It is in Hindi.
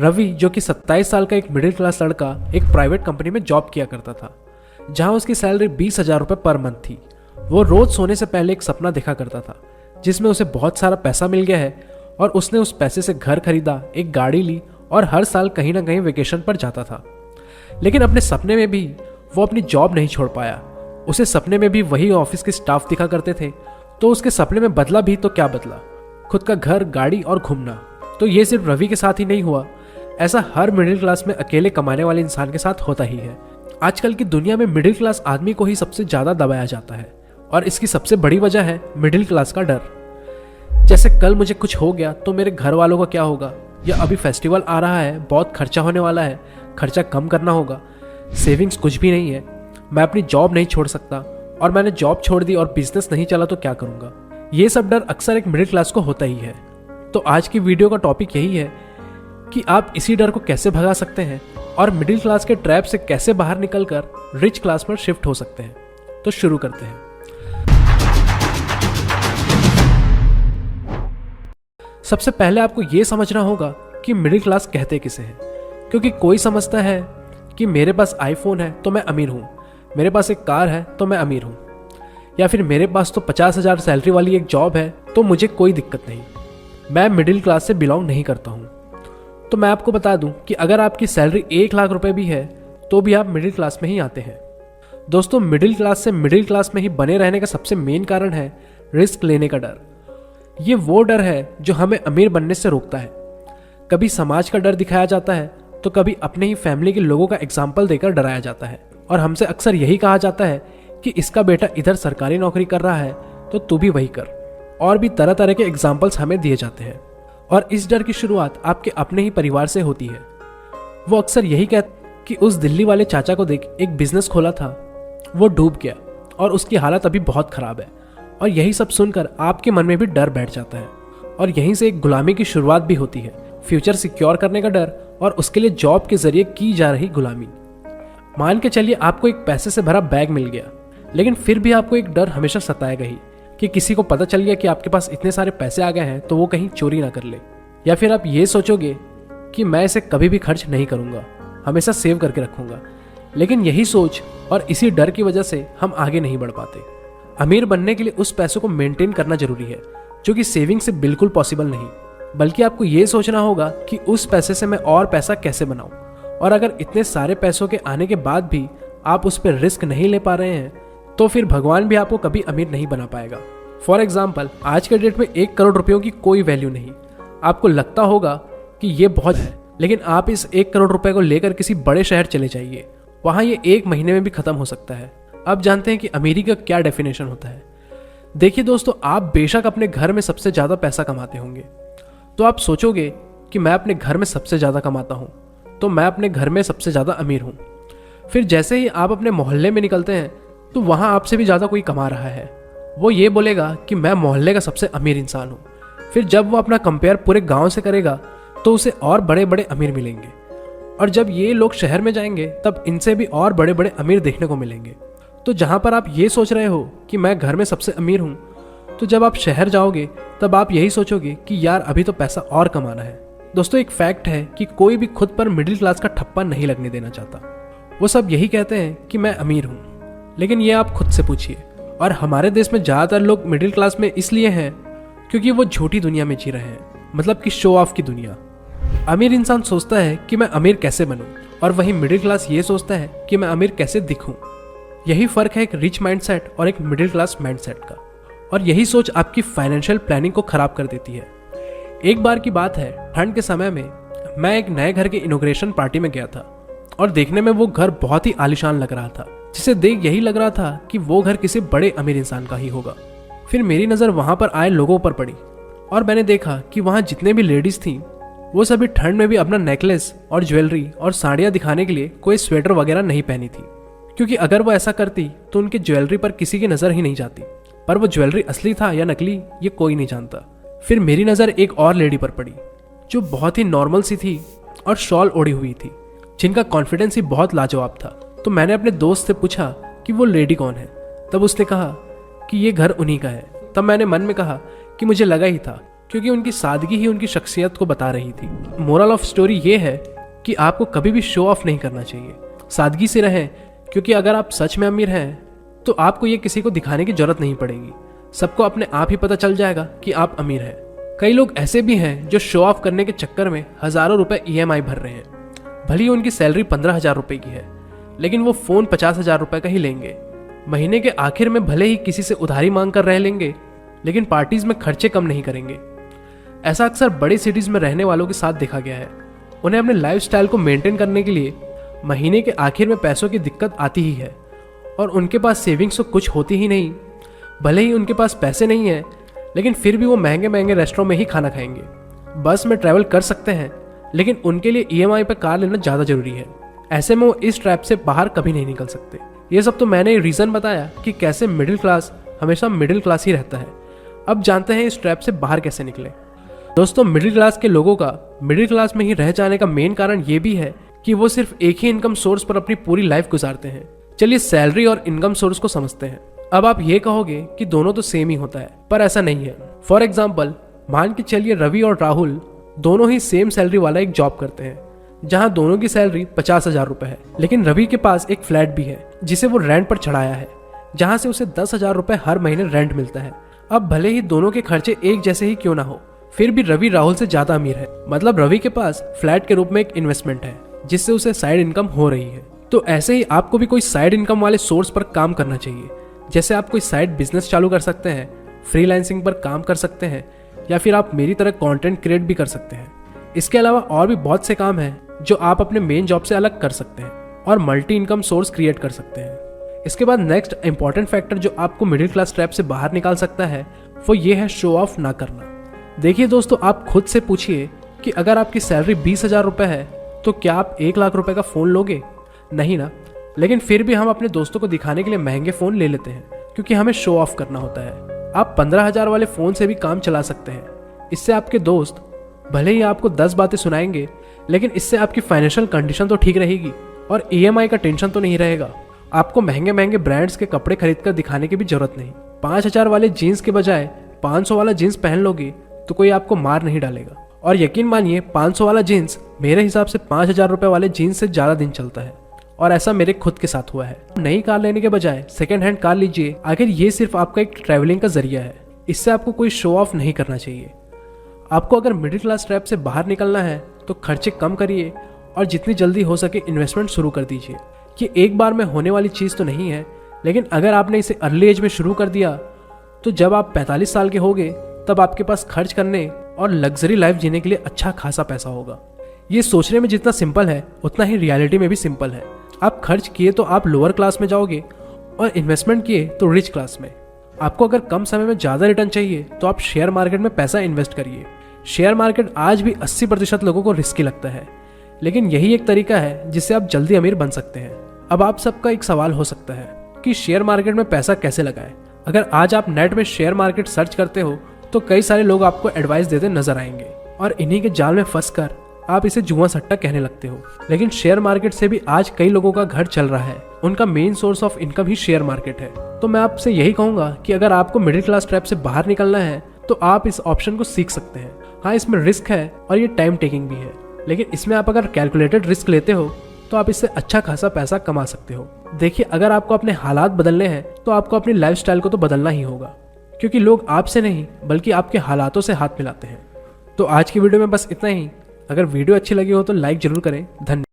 रवि जो कि 27 साल का एक मिडिल क्लास लड़का एक प्राइवेट कंपनी में जॉब किया करता था, जहां उसकी सैलरी 20,000 रुपये पर मंथ थी। वो रोज सोने से पहले एक सपना देखा करता था जिसमें उसे बहुत सारा पैसा मिल गया है और उसने उस पैसे से घर खरीदा, एक गाड़ी ली और हर साल कहीं ना कहीं वेकेशन पर जाता था। लेकिन अपने सपने में भी वो अपनी जॉब नहीं छोड़ पाया। उसे सपने में भी वही ऑफिस के स्टाफ दिखा करते थे, तो उसके सपने में बदला भी तो क्या बदला, खुद का घर, गाड़ी और घूमना। तो ये सिर्फ रवि के साथ ही नहीं हुआ, ऐसा हर मिडिल क्लास में अकेले कमाने वाले इंसान के साथ होता ही है। आजकल की दुनिया में मिडिल क्लास आदमी को ही सबसे ज्यादा दबाया जाता है और इसकी सबसे बड़ी वजह है मिडिल क्लास का डर। जैसे कल मुझे कुछ हो गया तो मेरे घर वालों का क्या होगा, या अभी फेस्टिवल आ रहा है, बहुत खर्चा होने वाला है, खर्चा कम करना होगा, सेविंग्स कुछ भी नहीं है, मैं अपनी जॉब नहीं छोड़ सकता, और मैंने जॉब छोड़ दी और बिजनेस नहीं चला तो क्या करूंगा। ये सब डर अक्सर एक मिडिल क्लास को होता ही है। तो आज की वीडियो का टॉपिक यही है कि आप इसी डर को कैसे भगा सकते हैं और मिडिल क्लास के ट्रैप से कैसे बाहर निकलकर रिच क्लास पर शिफ्ट हो सकते हैं। तो शुरू करते हैं। सबसे पहले आपको यह समझना होगा कि मिडिल क्लास कहते किसे हैं, क्योंकि कोई समझता है कि मेरे पास आईफोन है तो मैं अमीर हूं, मेरे पास एक कार है तो मैं अमीर हूं, या फिर मेरे पास तो 50,000 सैलरी वाली एक जॉब है तो मुझे कोई दिक्कत नहीं, मैं मिडिल क्लास से बिलोंग नहीं करता हूं। तो मैं आपको बता दूं कि अगर आपकी सैलरी 1 लाख रुपए भी है तो भी आप मिडिल क्लास में ही आते हैं। दोस्तों, मिडिल क्लास से मिडिल क्लास में ही बने रहने का सबसे मेन कारण है रिस्क लेने का डर। ये वो डर है जो हमें अमीर बनने से रोकता है। कभी समाज का डर दिखाया जाता है तो कभी अपने ही फैमिली के लोगों का एग्जाम्पल देकर डराया जाता है, और हमसे अक्सर यही कहा जाता है कि इसका बेटा इधर सरकारी नौकरी कर रहा है तो तू भी वही कर, और भी तरह तरह के एग्जाम्पल्स हमें दिए जाते हैं। और इस डर की शुरुआत आपके अपने ही परिवार से होती है। वो अक्सर यही कहते कि उस दिल्ली वाले चाचा को देख, एक बिजनेस खोला था, वो डूब गया और उसकी हालत अभी बहुत खराब है। और यही सब सुनकर आपके मन में भी डर बैठ जाता है, और यहीं से एक गुलामी की शुरुआत भी होती है। फ्यूचर सिक्योर करने का डर और उसके लिए जॉब के जरिए की जा रही गुलामी। मान के चलिए आपको एक पैसे से भरा बैग मिल गया, लेकिन फिर भी आपको एक डर हमेशा सताएगा ही कि किसी को पता चल गया कि आपके पास इतने सारे पैसे आ गए हैं तो वो कहीं चोरी ना कर ले। या फिर आप ये सोचोगे कि मैं इसे कभी भी खर्च नहीं करूंगा, हमेशा सेव करके रखूंगा। लेकिन यही सोच और इसी डर की वजह से हम आगे नहीं बढ़ पाते। अमीर बनने के लिए उस पैसों को मेंटेन करना जरूरी है, जो कि सेविंग से बिल्कुल पॉसिबल नहीं। बल्कि आपको ये सोचना होगा कि उस पैसे से मैं और पैसा कैसे बनाऊं। और अगर इतने सारे पैसों के आने के बाद भी आप उस पर रिस्क नहीं ले पा रहे हैं तो फिर भगवान भी आपको कभी अमीर नहीं बना पाएगा। फॉर एग्जाम्पल, आज के डेट में 1 करोड़ रुपयों की कोई वैल्यू नहीं। आपको लगता होगा कि ये बहुत है, लेकिन आप इस 1 करोड़ रुपए को लेकर किसी बड़े शहर चले जाइए, वहां ये 1 महीने में भी खत्म हो सकता है। अब जानते हैं कि अमीरी का क्या डेफिनेशन होता है। देखिए दोस्तों, आप बेशक अपने घर में सबसे ज्यादा पैसा कमाते होंगे, तो आप सोचोगे कि मैं अपने घर में सबसे ज्यादा कमाता हूं तो मैं अपने घर में सबसे ज्यादा अमीर हूं। फिर जैसे ही आप अपने मोहल्ले में निकलते हैं तो वहां आपसे भी ज्यादा कोई कमा रहा है, वो ये बोलेगा कि मैं मोहल्ले का सबसे अमीर इंसान हूं। फिर जब वो अपना कंपेयर पूरे गांव से करेगा तो उसे और बड़े बड़े अमीर मिलेंगे, और जब ये लोग शहर में जाएंगे तब इनसे भी और बड़े बड़े अमीर देखने को मिलेंगे। तो जहां पर आप ये सोच रहे हो कि मैं घर में सबसे अमीर हूं, तो जब आप शहर जाओगे तब आप यही सोचोगे कि यार अभी तो पैसा और कमाना है। दोस्तों, एक फैक्ट है कि कोई भी खुद पर मिडिल क्लास का ठप्पा नहीं लगने देना चाहता। वो सब यही कहते हैं कि मैं अमीर हूं, लेकिन ये आप खुद से पूछिए। और हमारे देश में ज्यादातर लोग मिडिल क्लास में इसलिए हैं क्योंकि वो झूठी दुनिया में जी रहे हैं, मतलब कि शो ऑफ की दुनिया। अमीर इंसान सोचता है कि मैं अमीर कैसे बनूं, और वहीं मिडिल क्लास ये सोचता है कि मैं अमीर कैसे दिखूं। यही फर्क है एक रिच माइंडसेट और एक मिडिल क्लास माइंडसेट का, और यही सोच आपकी फाइनेंशियल प्लानिंग को खराब कर देती है। एक बार की बात है, ठंड के समय में मैं एक नए घर के इनॉग्रेशन पार्टी में गया था, और देखने में वो घर बहुत ही आलीशान लग रहा था, जिसे देख यही लग रहा था कि वो घर किसी बड़े अमीर इंसान का ही होगा। फिर मेरी नज़र वहां पर आए लोगों पर पड़ी, और मैंने देखा कि वहां जितने भी लेडीज थीं वो सभी ठंड में भी अपना नेकलेस और ज्वेलरी और साड़ियाँ दिखाने के लिए कोई स्वेटर वगैरह नहीं पहनी थी, क्योंकि अगर वो ऐसा करती तो उनके ज्वेलरी पर किसी की नज़र ही नहीं जाती। पर वो ज्वेलरी असली था या नकली ये कोई नहीं जानता। फिर मेरी नज़र एक और लेडी पर पड़ी जो बहुत ही नॉर्मल सी थी और शॉल ओढ़ी हुई थी, जिनका कॉन्फिडेंस ही बहुत लाजवाब था। तो मैंने अपने दोस्त से पूछा कि वो लेडी कौन है। तब उसने कहा कि ये घर उन्हीं का है। तब मैंने मन में कहा कि मुझे लगा ही था क्योंकि उनकी सादगी ही उनकी शख्सियत को बता रही थी। मोरल ऑफ स्टोरी ये है कि आपको कभी भी शो ऑफ नहीं करना चाहिए, सादगी से रहें, क्योंकि अगर आप सच में अमीर हैं तो आपको ये किसी को दिखाने की जरूरत नहीं पड़ेगी। सबको अपने आप ही पता चल जाएगा कि आप अमीर हैं। कई लोग ऐसे भी हैं जो शो ऑफ करने के चक्कर में हज़ारों रुपए EMI भर रहे हैं। भले ही उनकी सैलरी 15,000 रुपये की है, लेकिन वो फ़ोन 50,000 रुपये का ही लेंगे। महीने के आखिर में भले ही किसी से उधारी मांग कर रह लेंगे, लेकिन पार्टीज में खर्चे कम नहीं करेंगे। ऐसा अक्सर बड़ी सिटीज में रहने वालों के साथ देखा गया है। उन्हें अपने लाइफस्टाइल को मेंटेन करने के लिए महीने के आखिर में पैसों की दिक्कत आती ही है, और उनके पास सेविंग्स तो कुछ होती ही नहीं। भले ही उनके पास पैसे नहीं है, लेकिन फिर भी वो महंगे महंगे रेस्टोरेंट में ही खाना खाएंगे। बस में ट्रैवल कर सकते हैं, लेकिन उनके लिए EMI पर कार लेना ज़्यादा जरूरी है। ऐसे में वो इस ट्रैप से बाहर कभी नहीं निकल सकते। ये सब तो मैंने रीज़न बताया कि कैसे मिडिल क्लास हमेशा मिडिल क्लास ही रहता है। अब जानते हैं इस ट्रैप से बाहर कैसे निकले। दोस्तों, मिडिल क्लास के लोगों का मिडिल क्लास में ही रह जाने का मेन कारण ये भी है कि वो सिर्फ एक ही इनकम सोर्स पर अपनी पूरी लाइफ गुजारते हैं। चलिए सैलरी और इनकम सोर्स को समझते हैं। अब आप ये कहोगे कि दोनों तो सेम ही होता है, पर ऐसा नहीं है। फॉर एग्जाम्पल, मान के चलिए रवि और राहुल दोनों ही सेम सैलरी वाला एक जॉब करते हैं, जहां दोनों की सैलरी 50,000 रुपए है। लेकिन रवि के पास एक फ्लैट भी है जिसे वो रेंट पर चढ़ाया है, जहां से उसे 10,000 रुपए हर महीने रेंट मिलता है। अब भले ही दोनों के खर्चे एक जैसे ही क्यों ना हो, फिर भी रवि राहुल से ज्यादा अमीर है। मतलब रवि के पास फ्लैट के रूप में एक इन्वेस्टमेंट है जिससे उसे साइड इनकम हो रही है। तो ऐसे ही आपको भी कोई साइड इनकम वाले सोर्स पर काम करना चाहिए। जैसे आप कोई साइड बिजनेस चालू कर सकते हैं, फ्रीलांसिंग पर काम कर सकते हैं, या फिर आप मेरी तरह कंटेंट क्रिएट भी कर सकते हैं। इसके अलावा और भी बहुत से काम हैं जो आप अपने मेन जॉब से अलग कर सकते हैं और मल्टी इनकम सोर्स क्रिएट कर सकते हैं। इसके बाद नेक्स्ट इंपॉर्टेंट फैक्टर जो आपको मिडिल क्लास ट्रैप से बाहर निकाल सकता है, वो ये है शो ऑफ ना करना। देखिए दोस्तों, आप खुद से पूछिए कि अगर आपकी सैलरी 20,000 रुपये है तो क्या आप 1,00,000 रुपए का फ़ोन लोगे? नहीं ना। लेकिन फिर भी हम अपने दोस्तों को दिखाने के लिए महंगे फ़ोन ले लेते हैं, क्योंकि हमें शो ऑफ करना होता है। आप 15,000 वाले फ़ोन से भी काम चला सकते हैं। इससे आपके दोस्त भले ही आपको 10 बातें सुनाएंगे, लेकिन इससे आपकी फाइनेंशियल कंडीशन तो ठीक रहेगी और EMI का टेंशन तो नहीं रहेगा। आपको महंगे महंगे ब्रांड्स के कपड़े खरीद कर दिखाने की भी जरूरत नहीं। 5,000 वाले जीन्स के बजाय 500 वाला जीन्स पहन लोगे तो कोई आपको मार नहीं डालेगा। और यकीन मानिए, 500 वाला जीन्स मेरे हिसाब से 5,000 रुपए वाले जीन्स से ज़्यादा दिन चलता है, और ऐसा मेरे खुद के साथ हुआ है। नई कार लेने के बजाय सेकेंड हैंड कार लीजिए। आखिर ये सिर्फ आपका एक ट्रैवलिंग का जरिया है। इससे आपको कोई शो ऑफ नहीं करना चाहिए। आपको अगर मिडिल क्लास ट्रैप से बाहर निकलना है तो खर्चे कम करिए और जितनी जल्दी हो सके इन्वेस्टमेंट शुरू कर दीजिए। ये एक बार में होने वाली चीज़ तो नहीं है, लेकिन अगर आपने इसे अर्ली एज में शुरू कर दिया तो जब आप 45 साल के होंगे तब आपके पास खर्च करने और लग्जरी लाइफ जीने के लिए अच्छा खासा पैसा होगा। ये सोचने में जितना सिंपल है उतना ही रियलिटी में भी सिंपल है। आप खर्च किए तो आप लोअर क्लास में जाओगे और इन्वेस्टमेंट किए तो रिच क्लास में। आपको अगर कम समय में ज़्यादा रिटर्न चाहिए तो आप शेयर मार्केट में पैसा इन्वेस्ट करिए। शेयर मार्केट आज भी 80% लोगों को रिस्की लगता है, लेकिन यही एक तरीका है जिससे आप जल्दी अमीर बन सकते हैं। अब आप सबका एक सवाल हो सकता है कि शेयर मार्केट में पैसा कैसे लगाएं। अगर आज आप नेट में शेयर मार्केट सर्च करते हो तो कई सारे लोग आपको एडवाइस देते नजर आएंगे, और इन्हीं के जाल में फंसकर आप इसे जुआ सट्टा कहने लगते हो। लेकिन शेयर मार्केट से भी आज कई लोगों का घर चल रहा है। उनका main source of income he share market है। तो मैं आपसे यही कहूंगा कि अगर आपको मिडिल क्लास ट्रैप से बाहर निकलना है तो आप इस ऑप्शन को सीख सकते हैं। हाँ, इसमें रिस्क है और ये टाइम टेकिंग भी है, लेकिन इसमें आप अगर कैलकुलेटेड रिस्क लेते हो तो आप इससे अच्छा खासा पैसा कमा सकते हो। देखिए, अगर आपको अपने हालात बदलने हैं तो आपको अपनी लाइफस्टाइल को तो बदलना ही होगा, क्योंकि लोग आपसे नहीं बल्कि आपके हालातों से हाथ मिलाते हैं। तो आज की वीडियो में बस इतना ही। अगर वीडियो अच्छी लगी हो तो लाइक जरूर करें। धन्यवाद।